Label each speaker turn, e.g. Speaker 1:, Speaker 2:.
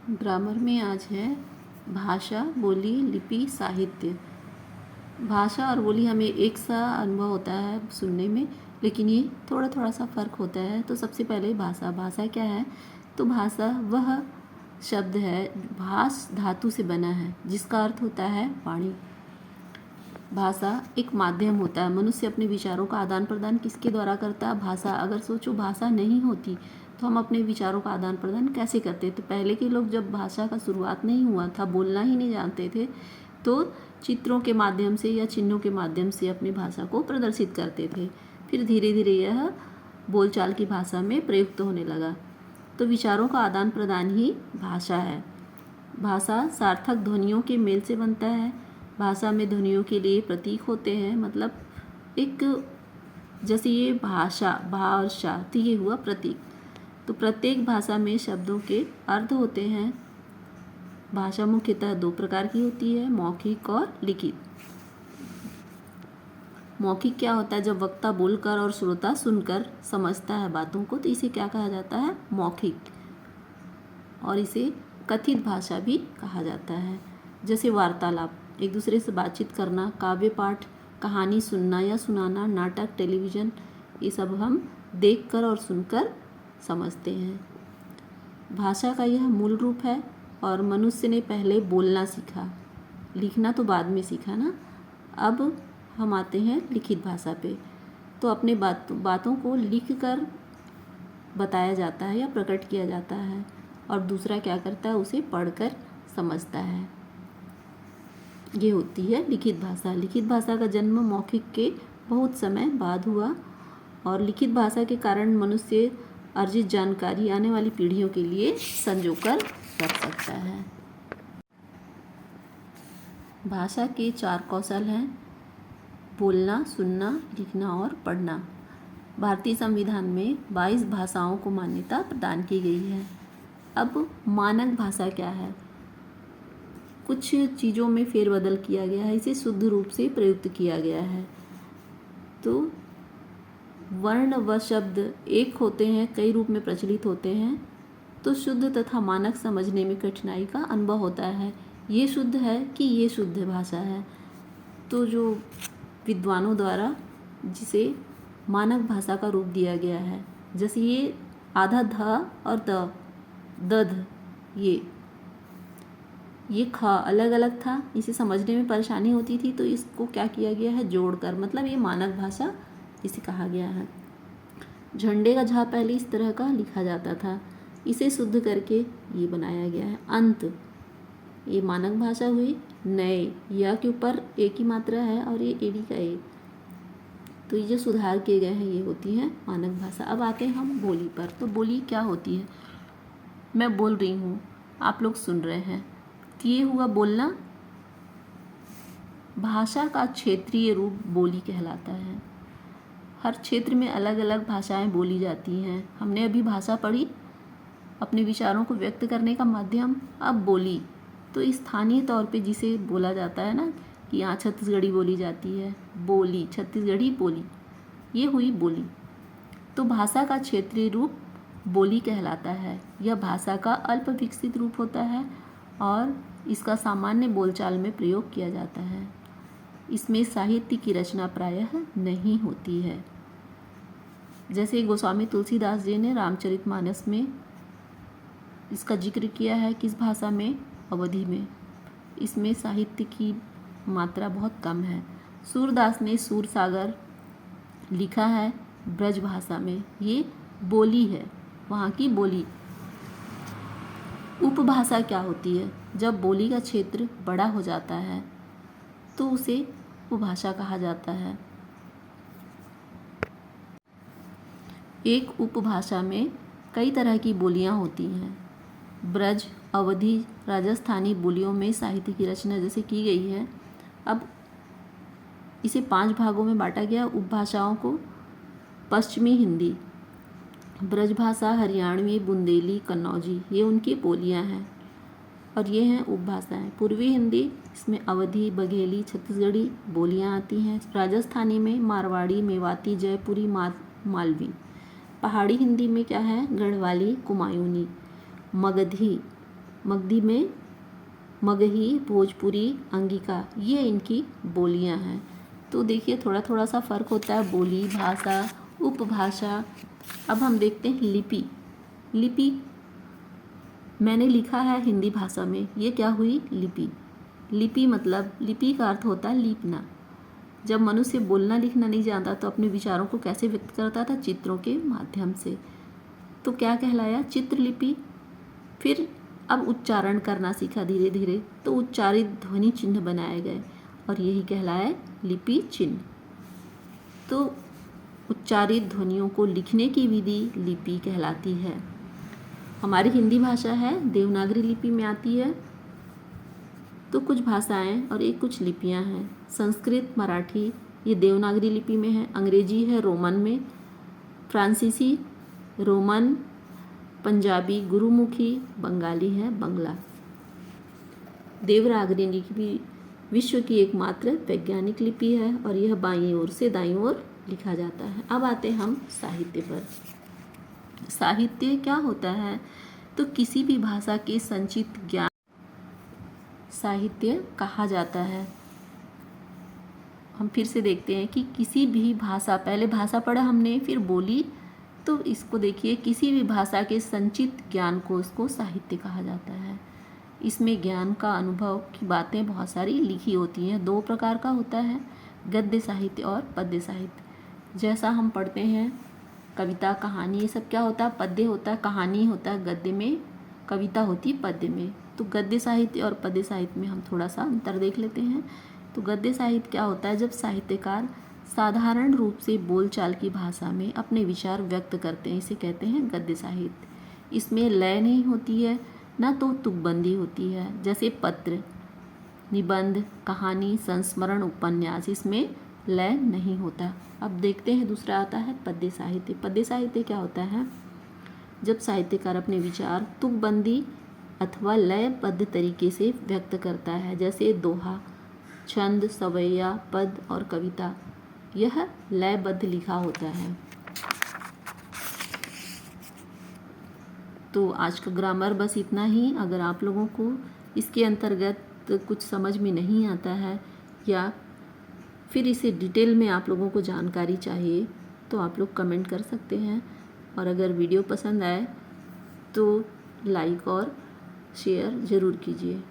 Speaker 1: Grammar में आज है भाषा, बोली, लिपि, साहित्य। भाषा और बोली हमें एक सा अनुभव होता है सुनने में, लेकिन ये थोड़ा थोड़ा सा फ़र्क होता है। तो सबसे पहले भाषा। भाषा क्या है? तो भाषा वह शब्द है, भास धातु से बना है, जिसका अर्थ होता है वाणी। भाषा एक माध्यम होता है। मनुष्य अपने विचारों का आदान प्रदान किसके द्वारा करता है? भाषा। अगर सोचो भाषा नहीं होती तो हम अपने विचारों का आदान प्रदान कैसे करते? तो पहले के लोग जब भाषा का शुरुआत नहीं हुआ था, बोलना ही नहीं जानते थे, तो चित्रों के माध्यम से या चिन्हों के माध्यम से अपनी भाषा को प्रदर्शित करते थे। फिर धीरे धीरे यह बोलचाल की भाषा में प्रयुक्त होने लगा। तो विचारों का आदान प्रदान ही भाषा है। भाषा सार्थक ध्वनियों के मेल से बनता है। भाषा में ध्वनियों के लिए प्रतीक होते हैं, मतलब एक, जैसे ये भाषा, भा और शा, तो ये हुआ प्रतीक। तो प्रत्येक भाषा में शब्दों के अर्थ होते हैं। भाषा मुख्यतः दो प्रकार की होती है, मौखिक और लिखित। मौखिक क्या होता है? जब वक्ता बोलकर और श्रोता सुनकर समझता है बातों को, तो इसे क्या कहा जाता है? मौखिक। और इसे कथित भाषा भी कहा जाता है। जैसे वार्तालाप, एक दूसरे से बातचीत करना, काव्य पाठ, कहानी सुनना या सुनाना, नाटक, टेलीविज़न, ये सब हम देखकर और सुनकर समझते हैं। भाषा का यह मूल रूप है और मनुष्य ने पहले बोलना सीखा, लिखना तो बाद में सीखा ना। अब हम आते हैं लिखित भाषा पे। तो अपने बातों को लिख कर बताया जाता है या प्रकट किया जाता है, और दूसरा क्या करता है? उसे पढ़कर समझता है। ये होती है लिखित भाषा। लिखित भाषा का जन्म मौखिक के बहुत समय बाद हुआ, और लिखित भाषा के कारण मनुष्य अर्जित जानकारी आने वाली पीढ़ियों के लिए संजोकर रख सकता है। भाषा के 4 कौशल हैं: बोलना, सुनना, लिखना और पढ़ना। भारतीय संविधान में 22 भाषाओं को मान्यता प्रदान की गई है। अब मानक भाषा क्या है? कुछ चीज़ों में फेरबदल किया गया है, इसे शुद्ध रूप से प्रयुक्त किया गया है। तो वर्ण व शब्द एक होते हैं, कई रूप में प्रचलित होते हैं, तो शुद्ध तथा मानक समझने में कठिनाई का अनुभव होता है। ये शुद्ध है कि ये शुद्ध भाषा है? तो जो विद्वानों द्वारा जिसे मानक भाषा का रूप दिया गया है, जैसे ये आधा ध और द, दध, ये ख अलग अलग था, इसे समझने में परेशानी होती थी, तो इसको क्या किया गया है? जोड़कर, मतलब ये मानक भाषा इसे कहा गया है। झंडे का झा पहले इस तरह का लिखा जाता था, इसे शुद्ध करके ये बनाया गया है अंत। ये मानक भाषा हुई। नए, या के ऊपर एक ही मात्रा है और ये एडी का ए, तो ये जो सुधार किए गए हैं ये होती है मानक भाषा। अब आते हैं हम बोली पर। तो बोली क्या होती है? मैं बोल रही हूँ, आप लोग सुन रहे हैं, तो ये हुआ बोलना। भाषा का क्षेत्रीय रूप बोली कहलाता है। हर क्षेत्र में अलग अलग भाषाएं बोली जाती हैं। हमने अभी भाषा पढ़ी, अपने विचारों को व्यक्त करने का माध्यम। अब बोली, तो स्थानीय तौर पे जिसे बोला जाता है ना, कि यहाँ छत्तीसगढ़ी बोली जाती है, बोली, छत्तीसगढ़ी बोली, ये हुई बोली। तो भाषा का क्षेत्रीय रूप बोली कहलाता है। यह भाषा का अल्प विकसित रूप होता है और इसका सामान्य बोलचाल में प्रयोग किया जाता है। इसमें साहित्य की रचना प्रायः नहीं होती है। जैसे गोस्वामी तुलसीदास जी ने रामचरितमानस में इसका जिक्र किया है, किस भाषा में? अवधी में। इसमें साहित्य की मात्रा बहुत कम है। सूरदास ने सूरसागर लिखा है ब्रज भाषा में, ये बोली है, वहाँ की बोली। उपभाषा क्या होती है? जब बोली का क्षेत्र बड़ा हो जाता है तो उसे उपभाषा कहा जाता है। एक उपभाषा में कई तरह की बोलियां होती हैं। ब्रज, अवधी, राजस्थानी बोलियों में साहित्य की रचना जैसे की गई है। अब इसे 5 भागों में बांटा गया उपभाषाओं को। पश्चिमी हिंदी, ब्रजभाषा, हरियाणवी, बुंदेली, कन्नौजी, ये उनकी बोलियां हैं और ये हैं उपभाषाएं। पूर्वी हिंदी, इसमें अवधी, बघेली, छत्तीसगढ़ी बोलियां आती हैं। राजस्थानी में मारवाड़ी, मेवाती, जयपुरी, मालवी। पहाड़ी हिंदी में क्या है? गढ़वाली, कुमायूनी, मगधी, मगधी में मगही, भोजपुरी, अंगिका, ये इनकी बोलियां हैं। तो देखिए थोड़ा थोड़ा सा फ़र्क होता है, बोली, भाषा, उपभाषा। अब हम देखते हैं लिपि। लिपि मैंने लिखा है हिंदी भाषा में, ये क्या हुई? लिपि। लिपि मतलब, लिपि का अर्थ होता है लीपना। जब मनुष्य बोलना लिखना नहीं जानता तो अपने विचारों को कैसे व्यक्त करता था? चित्रों के माध्यम से। तो क्या कहलाया? चित्रलिपि। फिर अब उच्चारण करना सीखा धीरे धीरे, तो उच्चारित ध्वनि चिन्ह बनाए गए और यही कहलाए लिपि चिन्ह। तो उच्चारित ध्वनियों को लिखने की विधि लिपि कहलाती है। हमारी हिंदी भाषा है, देवनागरी लिपि में आती है। तो कुछ भाषाएं और एक कुछ लिपियां हैं। संस्कृत, मराठी ये देवनागरी लिपि में है, अंग्रेजी है रोमन में, फ्रांसीसी रोमन, पंजाबी गुरुमुखी, बंगाली है बंगला। देवनागरी लिपि विश्व की एकमात्र वैज्ञानिक लिपि है और यह बाईं ओर से दाईं ओर लिखा जाता है। अब आते हम साहित्य पर। साहित्य क्या होता है? तो किसी भी भाषा के संचित ज्ञान साहित्य कहा जाता है। हम फिर से देखते हैं कि किसी भी भाषा, पहले भाषा पढ़ा हमने, फिर बोली, तो इसको देखिए, किसी भी भाषा के संचित ज्ञान को इसको साहित्य कहा जाता है। इसमें ज्ञान का अनुभव की बातें बहुत सारी लिखी होती हैं। दो प्रकार का होता है, गद्य साहित्य और पद्य साहित्य। जैसा हम पढ़ते हैं कविता, कहानी, ये सब क्या होता है? पद्य होता है, कहानी होता है गद्य में, कविता होती है पद्य में। तो गद्य साहित्य और पद्य साहित्य में हम थोड़ा सा अंतर देख लेते हैं। तो गद्य साहित्य क्या होता है? जब साहित्यकार साधारण रूप से बोलचाल की भाषा में अपने विचार व्यक्त करते हैं, इसे कहते हैं गद्य साहित्य। इसमें लय नहीं होती है, ना तो तुकबंदी होती है। जैसे पत्र, निबंध, कहानी, संस्मरण, उपन्यास, इसमें लय नहीं होता। अब देखते हैं दूसरा आता है पद्य साहित्य। पद्य साहित्य क्या होता है? जब साहित्यकार अपने विचार तुकबंदी अथवा लयबद्ध तरीके से व्यक्त करता है, जैसे दोहा, छंद, सवैया, पद और कविता, यह लयबद्ध लिखा होता है। तो आज का ग्रामर बस इतना ही। अगर आप लोगों को इसके अंतर्गत कुछ समझ में नहीं आता है या फिर इसे डिटेल में आप लोगों को जानकारी चाहिए तो आप लोग कमेंट कर सकते हैं। और अगर वीडियो पसंद आए तो लाइक और शेयर ज़रूर कीजिए।